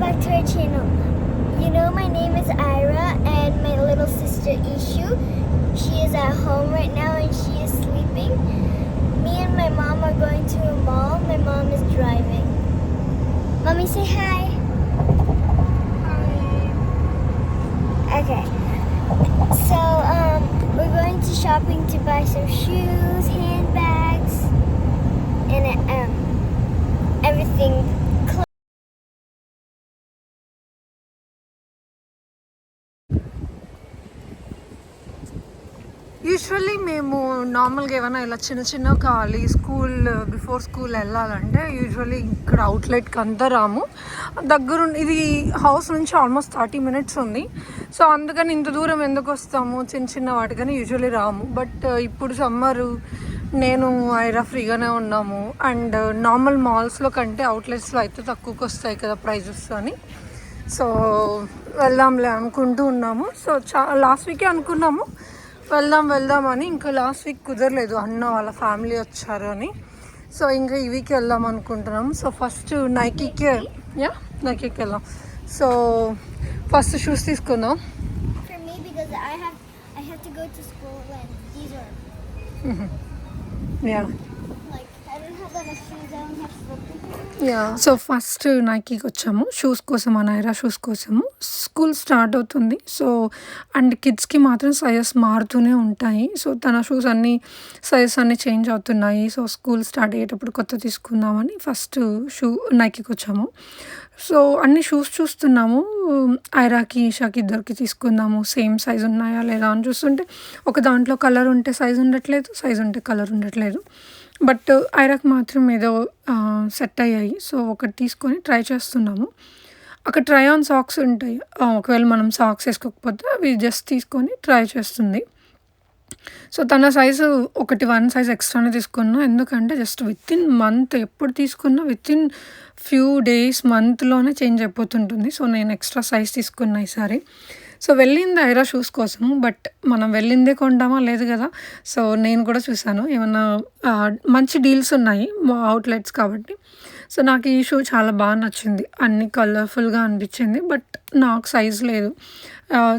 back to our channel. You know my name is Ira and my little sister Ishu. She is at home right now and she is sleeping. Me and my mom are going to a mall. My mom is driving. Mommy, say hi. Okay. So we're going to shopping to buy some shoes, handbags, and everything. Usually మేము నార్మల్గా ఏమైనా ఇలా చిన్న చిన్న కావాలి school before school వెళ్ళాలంటే usually ఇక్కడ అవుట్లెట్కి అంతా రాము. ఇది హౌస్ నుంచి ఆల్మోస్ట్ 30 minutes ఉంది. సో అందుకని ఇంత దూరం ఎందుకు వస్తాము, చిన్న చిన్న వాటికని యూజువల్లీ రాము. బట్ ఇప్పుడు సమ్మరు నేను ఐరా ఫ్రీగానే ఉన్నాము. అండ్ నార్మల్ మాల్స్లో కంటే అవుట్లెట్స్లో అయితే తక్కువకి వస్తాయి కదా ప్రైజెస్ అని. సో వెళ్దాంలే అనుకుంటూ ఉన్నాము. సో లాస్ట్ వీకే అనుకున్నాము వెళ్దామని. ఇంకా లాస్ట్ వీక్ కుదరలేదు, అన్న వాళ్ళ ఫ్యామిలీ వచ్చారు అని. సో ఇంకా ఈ వీక్ వెళ్దాం అనుకుంటున్నాము. సో ఫస్ట్ నైకీకి వెళ్దాం. సో ఫస్ట్ షూస్ తీసుకుందాం. సో ఫస్ట్ నైకీకి వచ్చాము షూస్ కోసం, అనైరా షూస్ కోసము. స్కూల్ స్టార్ట్ అవుతుంది. సో అండ్ కిడ్స్కి మాత్రం సైజెస్ మారుతూనే ఉంటాయి. సో తన షూస్ సైజెస్ అన్నీ చేంజ్ అవుతున్నాయి. సో స్కూల్ స్టార్ట్ అయ్యేటప్పుడు కొత్త తీసుకుందామని ఫస్ట్ నైకీకి వచ్చాము. సో అన్ని షూస్ చూస్తున్నాము. ఐరాకి ఈషాకి ఇద్దరికి తీసుకుందాము, సేమ్ సైజు ఉన్నాయా లేదా అని చూస్తుంటే ఒక దాంట్లో కలర్ ఉంటే సైజు ఉండట్లేదు, సైజు ఉంటే కలర్ ఉండట్లేదు. బట్ ఐరాకి మాత్రం ఏదో సెట్ అయ్యాయి. సో ఒకటి తీసుకొని ట్రై చేస్తున్నాము. అక్కడ ట్రై ఆన్ సాక్స్ ఉంటాయి. ఒకవేళ మనం సాక్స్ వేసుకోకపోతే అవి జస్ట్ తీసుకొని ట్రై చేస్తుంది. సో తన సైజు వన్ సైజ్ ఎక్స్ట్రానే తీసుకున్నా. ఎందుకంటే జస్ట్ వితిన్ మంత్ ఎప్పుడు తీసుకున్నా వితిన్ ఫ్యూ డేస్ మంత్లోనే చేంజ్ అయిపోతుంటుంది. సో నేను ఎక్స్ట్రా సైజ్ తీసుకున్నా ఈసారి. సో వెళ్ళింది ఐరా షూస్ కోసము. బట్ మనం వెళ్ళిందే కొంటామా లేదు కదా. సో నేను కూడా చూసాను ఏమన్నా మంచి డీల్స్ ఉన్నాయి అవుట్లెట్స్ కాబట్టి. సో నాకు ఈ షూ చాలా బాగా నచ్చింది, అన్ని కలర్ఫుల్గా అనిపించింది. బట్ నాకు సైజ్ లేదు,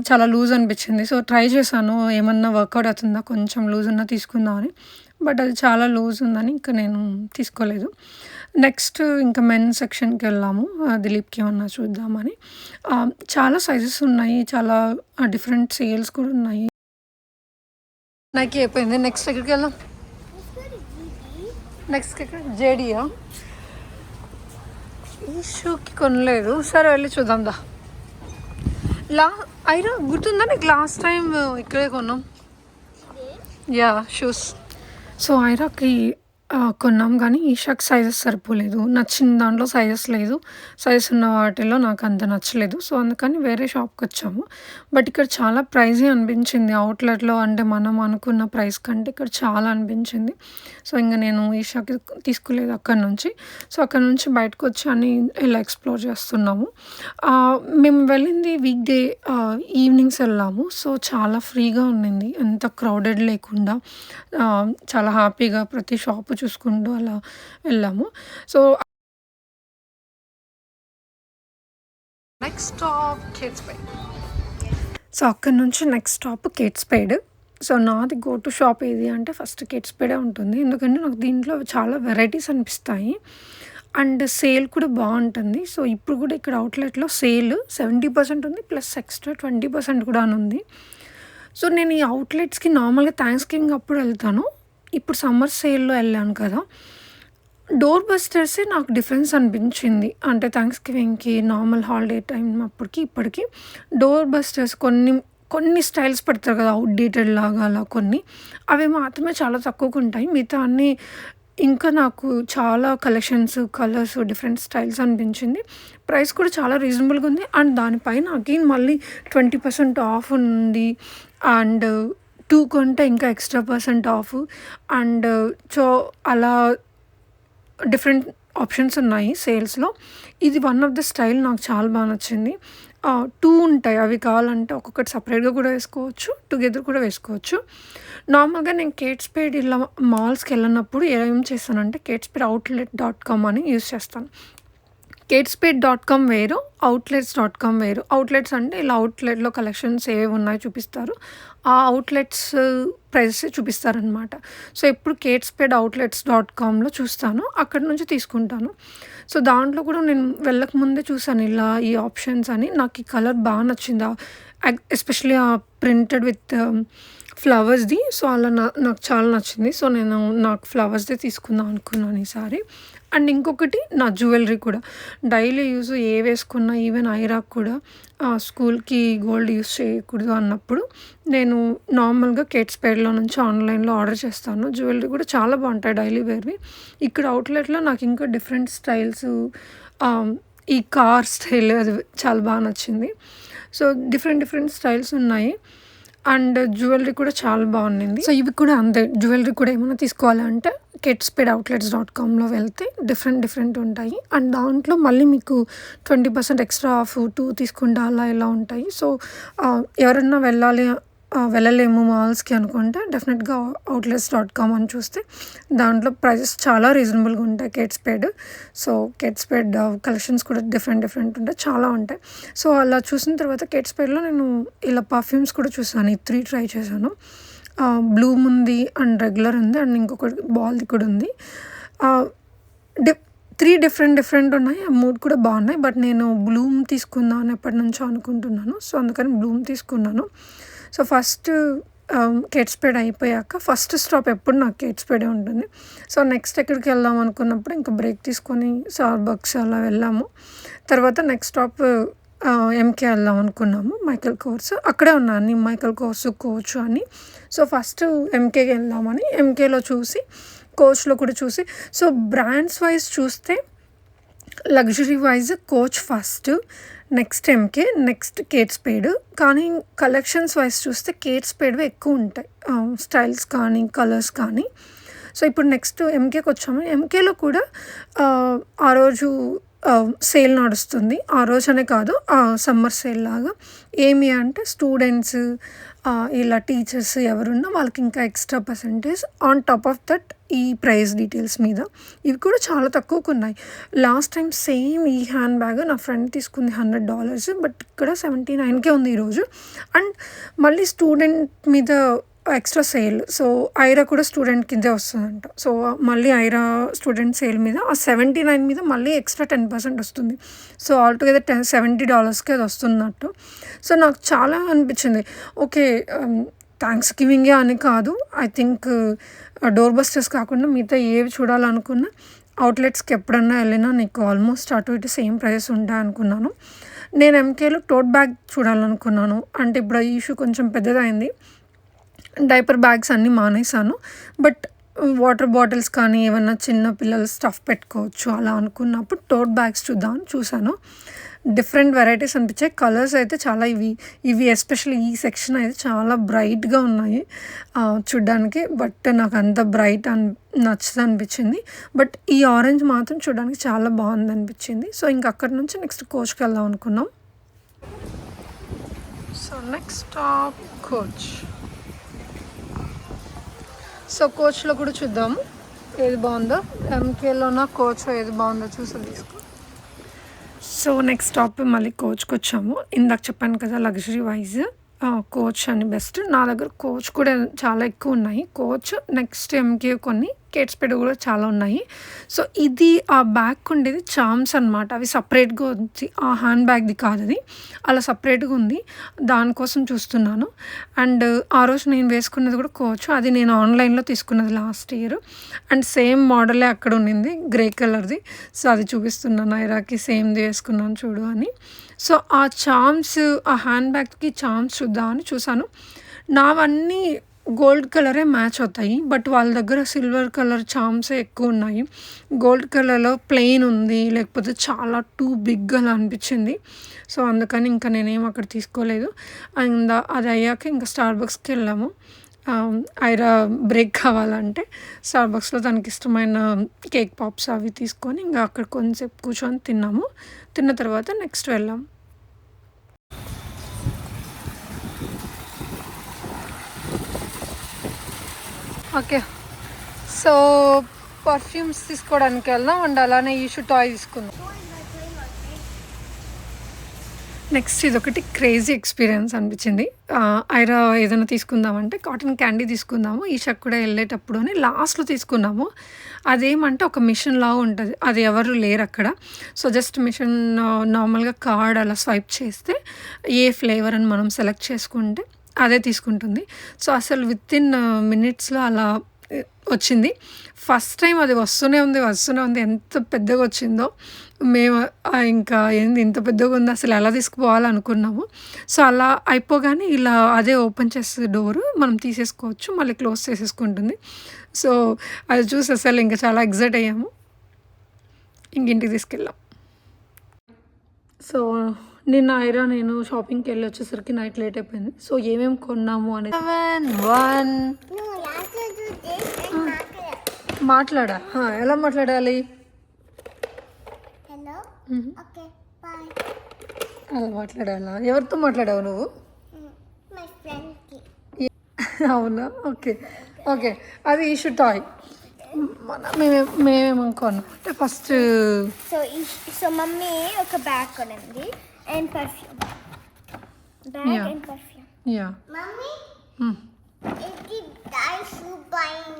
చాలా లూజ్ అనిపించింది. సో ట్రై చేశాను ఏమన్నా వర్కౌట్ అవుతుందా, కొంచెం లూజ్ ఉన్నా తీసుకుందామని. బట్ అది చాలా లూజ్ ఉందని ఇంకా నేను తీసుకోలేదు. నెక్స్ట్ ఇంకా మెన్ సెక్షన్కి వెళ్ళాము, దిలీప్కి ఏమన్నా చూద్దామని. చాలా సైజెస్ ఉన్నాయి, చాలా డిఫరెంట్ సేల్స్ కూడా ఉన్నాయి. నాకు అయిపోయింది. నెక్స్ట్ ఎక్కడికి వెళ్దాం? నెక్స్ట్ ఎక్కడ? జేడియా. ఈ షూకి కొనలేదు, సరే వెళ్ళి చూద్దాం దా. ఐరా గుర్తుందా నీకు? లాస్ట్ టైం ఇక్కడే కొన్నాం షూస్. సో ఐరాకి కొన్నాం కానీ ఈషాకి సైజెస్ సరిపోలేదు. నచ్చిన దాంట్లో సైజెస్ లేదు, సైజెస్ ఉన్న వాటిలో నాకు అంత నచ్చలేదు. సో అందుకని వేరే షాప్కి వచ్చాము. బట్ ఇక్కడ చాలా ప్రైజే అనిపించింది అవుట్లెట్లో. అంటే మనం అనుకున్న ప్రైస్ కంటే ఇక్కడ చాలా అనిపించింది. సో ఇంకా నేను ఈషాకి తీసుకోలేదు అక్కడ నుంచి. సో అక్కడ నుంచి బయటకు వచ్చి అన్ని ఇలా ఎక్స్ప్లోర్ చేస్తున్నాము. మేము వెళ్ళింది వీక్ డే ఈవినింగ్స్ వెళ్ళాము. సో చాలా ఫ్రీగా ఉండింది, ఎంత క్రౌడెడ్ లేకుండా చాలా హ్యాపీగా ప్రతి షాపు చూసుకుంటూ అలా వెళ్ళాము. So next stop Kate Spade. So అక్కడ నుంచి నెక్స్ట్ స్టాప్ కేట్స్పేడ్. సో నాది గో టు షాప్ ఏది అంటే ఫస్ట్ కేట్స్పేడే ఉంటుంది. ఎందుకంటే నాకు దీంట్లో చాలా వెరైటీస్ అనిపిస్తాయి అండ్ సేల్ కూడా బాగుంటుంది. సో ఇప్పుడు కూడా ఇక్కడ అవుట్లెట్లో సేల్ 70% ఉంది, ప్లస్ ఎక్స్ట్రా 20% కూడా అని ఉంది. సో నేను ఈ అవుట్లెట్స్కి నార్మల్గా థ్యాంక్స్ గివింగ్ అప్పుడు వెళ్తాను. ఇప్పుడు సమ్మర్ సేల్లో వెళ్ళాను కదా, డోర్ బస్టర్సే నాకు డిఫరెన్స్ అనిపించింది. అంటే థ్యాంక్స్ గివింగ్కి నార్మల్ హాలిడే టైం అప్పటికి ఇప్పటికి డోర్ బస్టర్స్ కొన్ని స్టైల్స్ పెడతారు కదా అవుట్డేటెడ్ లాగా, అలా కొన్ని అవి మాత్రమే చాలా తక్కువగా ఉంటాయి. మిగతా అన్నీ ఇంకా నాకు చాలా కలెక్షన్స్, కలర్స్, డిఫరెంట్ స్టైల్స్ అనిపించింది. ప్రైస్ కూడా చాలా రీజనబుల్గా ఉంది. అండ్ దానిపైన అగైన్ మళ్ళీ 20% ఆఫ్ ఉంది. అండ్ 2 కొంటే ఇంకా ఎక్స్ట్రా % ఆఫ్. అండ్ సో అలా డిఫరెంట్ ఆప్షన్స్ ఉన్నాయి సేల్స్లో. ఇది వన్ ఆఫ్ ద స్టైల్ నాకు చాలా బాగా నచ్చింది. 2 ఉంటాయి, అవి కావాలంటే ఒక్కొక్కటి సపరేట్గా కూడా వేసుకోవచ్చు, టుగెదర్ కూడా వేసుకోవచ్చు. నార్మల్గా నేను కేట్స్పేడ్ ఇలా మాల్స్కి వెళ్ళినప్పుడు ఏం చేస్తానంటే కేట్స్పేడ్ outlet.com అని యూజ్ చేస్తాను. కేట్స్పేట్.com వేరు, అవుట్లెట్స్.com వేరు. అవుట్లెట్స్ అంటే ఇలా అవుట్లెట్‌లో కలెక్షన్స్ ఏవేవి ఉన్నాయో చూపిస్తారు. ఆ అవుట్లెట్స్ ప్రైసెస్ చూపిస్తారనమాట. సో, ఎప్పుడు కేట్స్పేట్ అవుట్లెట్స్.comలో చూస్తాను. అక్కడి నుంచి తీసుకుంటాను. సో, దాంట్లో కూడా నేను వెళ్ళకముందే చూసాను ఇలా ఈ ఆప్షన్స్ అని. నాకు ఈ కలర్ బాగా నచ్చింది. ఎస్పెషల్లీ ఆ ప్రింటెడ్ విత్ ఫ్లవర్స్‌ది. సో, అలా నాకు చాలా నచ్చింది. సో, నేను నాకు ఫ్లవర్స్‌దే తీసుకుందాం అనుకున్నాను ఈసారి. అండ్ ఇంకొకటి నా జ్యువెలరీ కూడా. డైలీ యూజ్ ఏవేసుకున్నా ఈవెన్ ఐరాకి కూడా స్కూల్‌కి గోల్డ్ యూజ్ చేయకూడదు అన్నప్పుడు నేను నార్మల్‌గా కేట్స్పేట్‌లో నుంచి ఆన్‌లైన్‌లో ఆర్డర్ చేస్తాను. జ్యువెలరీ కూడా చాలా బావుంటాయి డైలీ వేర్‌వి. ఇక్కడ అవుట్‌లెట్‌లో నాకు ఇంకా డిఫరెంట్ స్టైల్స్ ఈ కార్ స్టైల్ అది చాలా బాగా నచ్చింది. సో, డిఫరెంట్ స్టైల్స్ ఉన్నాయి. అండ్ జ్యువెలరీ కూడా చాలా బాగుండింది. సో, ఇవి కూడా అంతే. జ్యువెలరీ కూడా ఏమైనా తీసుకోవాలంటే కేట్స్పేట్ అవుట్లెట్స్.comలో వెళ్తే డిఫరెంట్ ఉంటాయి. అండ్ దాంట్లో మళ్ళీ మీకు 20% ఎక్స్ట్రా ఆఫ్ 2 తీసుకుంటే అలా ఇలా ఉంటాయి. సో, ఎవరన్నా వెళ్ళలేము మాల్స్‌కి అనుకుంటే డెఫినెట్‌గా అవుట్లెట్స్.com అని చూస్తే దాంట్లో ప్రైజెస్ చాలా రీజనబుల్‌గా ఉంటాయి కేట్స్పేట్. సో, కేట్స్పేట్ కలెక్షన్స్ కూడా డిఫరెంట్ ఉంటాయి. చాలా ఉంటాయి. సో, అలా చూసిన తర్వాత కేట్స్పేట్‌లో నేను ఇలా పర్ఫ్యూమ్స్ కూడా చూసాను. ఈ 3 ట్రై చేశాను. బ్లూమ్ ఉంది అండ్ రెగ్యులర్ ఉంది అండ్ ఇంకొకటి బాల్‌ది కూడా ఉంది. ఆహ్, డి 3 డిఫరెంట్ ఉన్నాయి. ఆ 3 కూడా బాగున్నాయి. బట్ నేను బ్లూమ్ తీసుకుందాం అని ఎప్పటినుంచో అనుకుంటున్నాను. సో, అందుకని బ్లూమ్ తీసుకున్నాను. సో, ఫస్ట్ కేట్స్పేట్ అయిపోయాక ఫస్ట్ స్టాప్ ఎప్పుడు నాకు కేట్స్పేటే ఉంటుంది. సో, నెక్స్ట్ ఎక్కడికి వెళ్దాం అనుకున్నప్పుడు ఇంకా బ్రేక్ తీసుకొని స్టార్బక్స్ అలా వెళ్ళాము. తర్వాత నెక్స్ట్ స్టాప్ ఎంకే వెళ్దాం అనుకున్నాము. మైకేల్ కోర్స్ అక్కడే ఉన్నాయి అన్ని మైకేల్ కోర్స్, కోచ్ అని. సో, ఫస్ట్ ఎంకేకి వెళ్దామని ఎంకేలో చూసి కోచ్‌లో కూడా చూసి సో, బ్రాండ్స్ వైజ్ చూస్తే luxury wise Coach first, next MK, next Kate Spade. కానీ కలెక్షన్స్ వైజ్ చూస్తే కేట్స్పేట్‌వే ఎక్కువ ఉంటాయి. స్టైల్స్ కానీ, కలర్స్ కానీ. సో, ఇప్పుడు నెక్స్ట్ ఎంకేకి వచ్చాము. ఎంకేలో కూడా ఆ రోజు సేల్ నడుస్తుంది. ఆ రోజనే కాదు సమ్మర్ సేల్ లాగా. ఏమి అంటే స్టూడెంట్స్ ఇలా టీచర్స్ ఎవరున్నా వాళ్ళకి ఇంకా extra percentage on top of that ఈ ప్రైస్ డీటెయిల్స్ మీద. ఇవి కూడా చాలా తక్కువకు ఉన్నాయి. లాస్ట్ టైం సేమ్ ఈ హ్యాండ్ బ్యాగ్ నా ఫ్రెండ్ తీసుకుంది $100. బట్ ఇక్కడ 79కే ఉంది ఈరోజు. అండ్ మళ్ళీ స్టూడెంట్ మీద ఎక్స్ట్రా సేల్. సో, ఐరా కూడా స్టూడెంట్ కిందే వస్తుందంట. సో, మళ్ళీ ఐరా స్టూడెంట్ సేల్ మీద ఆ 79 మీద మళ్ళీ ఎక్స్ట్రా 10% వస్తుంది. సో, ఆల్‌టుగెదర్ $70కి అది వస్తున్నట్టు. సో, నాకు చాలా అనిపించింది. ఓకే, థ్యాంక్స్ గివింగే అని కాదు. ఐ థింక్ డోర్ బస్టర్స్ కాకుండా మిగతా ఏవి చూడాలనుకున్నా అవుట్లెట్స్‌కి ఎప్పుడన్నా వెళ్ళినా నీకు ఆల్మోస్ట్ అటు ఇటు సేమ్ ప్రైజెస్ ఉంటాయి అనుకున్నాను. నేను ఎంకేలో టోట్ బ్యాగ్ చూడాలనుకున్నాను. అంటే ఇప్పుడు ఈ ఇష్యూ కొంచెం పెద్దదైంది. డైపర్ బ్యాగ్స్ అన్నీ మానేశాను. బట్ వాటర్ బాటిల్స్ కానీ ఏమన్నా చిన్న పిల్లలు స్టఫ్ పెట్టుకోవచ్చు అలా అనుకున్నప్పుడు టోట్ బ్యాగ్స్ చూద్దామని చూశాను. డిఫరెంట్ వెరైటీస్ అనిపించాయి. కలర్స్ అయితే చాలా ఇవి ఎస్పెషల్లీ ఈ సెక్షన్ అయితే చాలా బ్రైట్‌గా ఉన్నాయి చూడ్డానికి. బట్ నాకు అంత బ్రైట్ నచ్చదు అనిపించింది. బట్ ఈ ఆరెంజ్ మాత్రం చూడడానికి చాలా బాగుంది అనిపించింది. సో, ఇంక అక్కడి నుంచి నెక్స్ట్ కోచ్‌కి వెళ్దాం అనుకున్నాం. So, next stop Coach. So, కోచ్‌లో కూడా చూద్దాము ఏది బాగుందో. ఎంకేలోనా కోచ్ ఏది బాగుందో చూసి తీసుకో. సో, నెక్స్ట్ స్టాప్ మళ్ళీ కోచ్‌కి వచ్చాము. ఇందాక చెప్పాను కదా లగ్జరీ వైజ్ కోచ్ అని బెస్ట్. నా దగ్గర కోచ్ కూడా చాలా ఎక్కువ ఉన్నాయి. కోచ్ నెక్స్ట్ ఎంకే కొన్ని, కేట్స్పేట్ కూడా చాలా ఉన్నాయి. సో, ఇది ఆ బ్యాగ్ ఉండేది చామ్స్ అనమాట. అవి సపరేట్‌గా ఉంది. ఆ హ్యాండ్ బ్యాగ్‌ది కాదు అది. అలా సపరేట్‌గా ఉంది. దానికోసం చూస్తున్నాను. అండ్ ఆ రోజు నేను వేసుకున్నది కూడా కోచ్. అది నేను ఆన్‌లైన్‌లో తీసుకున్నది లాస్ట్ ఇయర్. అండ్ సేమ్ మోడలే అక్కడ ఉండింది గ్రే కలర్‌ది. సో, అది చూపిస్తున్నాను ఐరాకి సేమ్‌ది వేసుకున్నాను చూడు అని. సో, ఆ చామ్స్ ఆ హ్యాండ్ బ్యాగ్‌కి చామ్స్ చూద్దామని చూసాను. నావన్నీ గోల్డ్ కలరే మ్యాచ్ అవుతాయి. బట్ వాళ్ళ దగ్గర సిల్వర్ కలర్ చామ్సే ఎక్కువ ఉన్నాయి. గోల్డ్ కలర్‌లో ప్లెయిన్ ఉంది. లేకపోతే చాలా టూ బిగ్ అలా అనిపించింది. సో, అందుకని ఇంకా నేనేం అక్కడ తీసుకోలేదు. అండ్ అది అయ్యాక ఇంకా స్టార్బక్స్‌కి వెళ్ళాము. ఐరా బ్రేక్ కావాలంటే స్టార్బక్స్‌లో తనకి ఇష్టమైన కేక్ పాప్స్ అవి తీసుకొని ఇంకా అక్కడ కొంచెంసేపు కూర్చొని తిన్నాము. తిన్న తర్వాత నెక్స్ట్ వెళ్ళాం. ఓకే. సో, పర్ఫ్యూమ్స్ తీసుకోవడానికి వెళ్దాం. అండ్ అలానే ఈషు టాయ్ తీసుకుందాం. నెక్స్ట్ ఇదొకటి క్రేజీ ఎక్స్పీరియన్స్ అనిపించింది. ఐరా ఏదైనా తీసుకుందామంటే కాటన్ క్యాండీ తీసుకుందాము. ఈషాకి కూడా వెళ్ళేటప్పుడు అని లాస్ట్‌లో తీసుకున్నాము. అదేమంటే ఒక మిషన్ లాగా ఉంటది. అది ఎవరు లేరు అక్కడ. సో, జస్ట్ మిషన్ నార్మల్‌గా కార్డ్ అలా స్వైప్ చేస్తే ఏ ఫ్లేవర్ అని మనం సెలెక్ట్ చేసుకుంటే అదే తీసుకుంటుంది. సో, అసలు వితిన్ మినిట్స్‌లో అలా వచ్చింది. ఫస్ట్ టైం అది వస్తూనే ఉంది. ఎంత పెద్దగా వచ్చిందో మేము ఇంకా ఏంది ఇంత పెద్దగా ఉంది అసలు ఎలా తీసుకుపోవాలనుకున్నాము. సో, అలా అయిపోగానే ఇలా అదే ఓపెన్ చేస్తే డోరు మనం తీసేసుకోవచ్చు. మళ్ళీ క్లోజ్ చేసేసుకుంటుంది. సో, అది చూసి అసలు ఇంకా చాలా ఎక్సైట్ అయ్యాము. ఇంటికి తీసుకెళ్ళాం. సో, నిన్న ఐరా నేను షాపింగ్‌కి వెళ్ళి వచ్చేసరికి నైట్ లేట్ అయిపోయింది. సో, ఏమేమి కొన్నాము అనేది 1 No, you have to do this and mark it. మాట్లాడా ఎలా మాట్లాడాలి? Hello? Okay, bye. అలా మాట్లాడాలా? ఎవరితో మాట్లాడావు నువ్వు? My friend. అవునా? ఓకే. అది ఈషు టాయ్. మేమేమనుకున్నాం అంటే ఫస్ట్ So mummy ఒక బ్యాగ్ కొనింది and perfume. Bag Yeah. and perfume. Yeah. Mummy, ఇది guys who buying.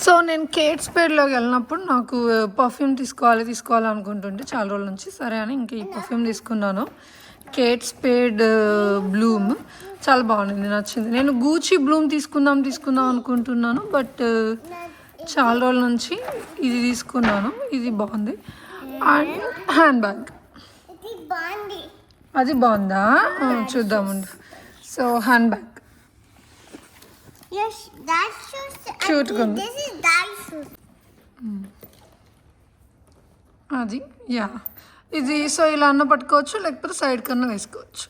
సో, నేను కేట్ స్పేడ్లోకి వెళ్ళినప్పుడు నాకు పర్ఫ్యూమ్ తీసుకోవాలి అనుకుంటుంటే చాలా రోజుల నుంచి. సరే అని ఇంక ఈ పర్ఫ్యూమ్ తీసుకున్నాను. కేట్ స్పేడ్ బ్లూమ్ చాలా బాగుంది, నచ్చింది. నేను గూచి బ్లూమ్ తీసుకుందాం అనుకుంటున్నాను. బట్ చాలా రోజుల నుంచి ఇది తీసుకున్నాను. ఇది బాగుంది. అండ్ హ్యాండ్ బ్యాగ్ ఇది బాండి. అది బాగుందా? చూద్దామండి. So, hand bag Yes, that shoes. Cute gun. This is that shoes. అది యా ఇది. సో, ఇలా అన్న పట్టుకోవచ్చు, లేకపోతే సైడ్ కన్నా వేసుకోవచ్చు.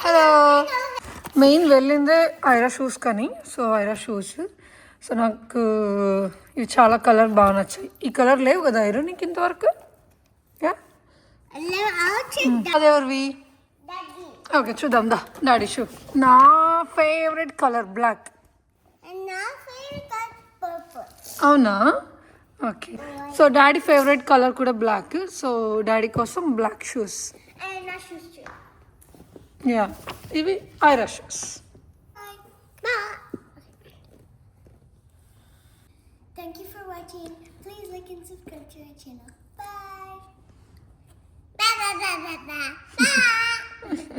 హలో, మెయిన్ వెళ్ళిందే ఐరా షూస్ కానీ. So, Aira shoes. సో, నాకు ఇవి చాలా కలర్ బాగా నచ్చాయి. ఈ కలర్ లేవు కదా ఐరా నీకు ఇంతవరకు? యా, అదెవరివి? ఓకే, చూద్దాం దా. Daddy shoe. నా favourite colour black. And now favorite color purple. అవునా? Okay. So, daddy favourite colour కూడా బ్లాక్. సో, డాడీ కోసం black shoes. And now shoes too. Yeah, ఇవి Aira shoes. Bye. Thank you for watching. Please like and subscribe to our channel. Bye. Bye. Bye. Bye. Bye. Bye.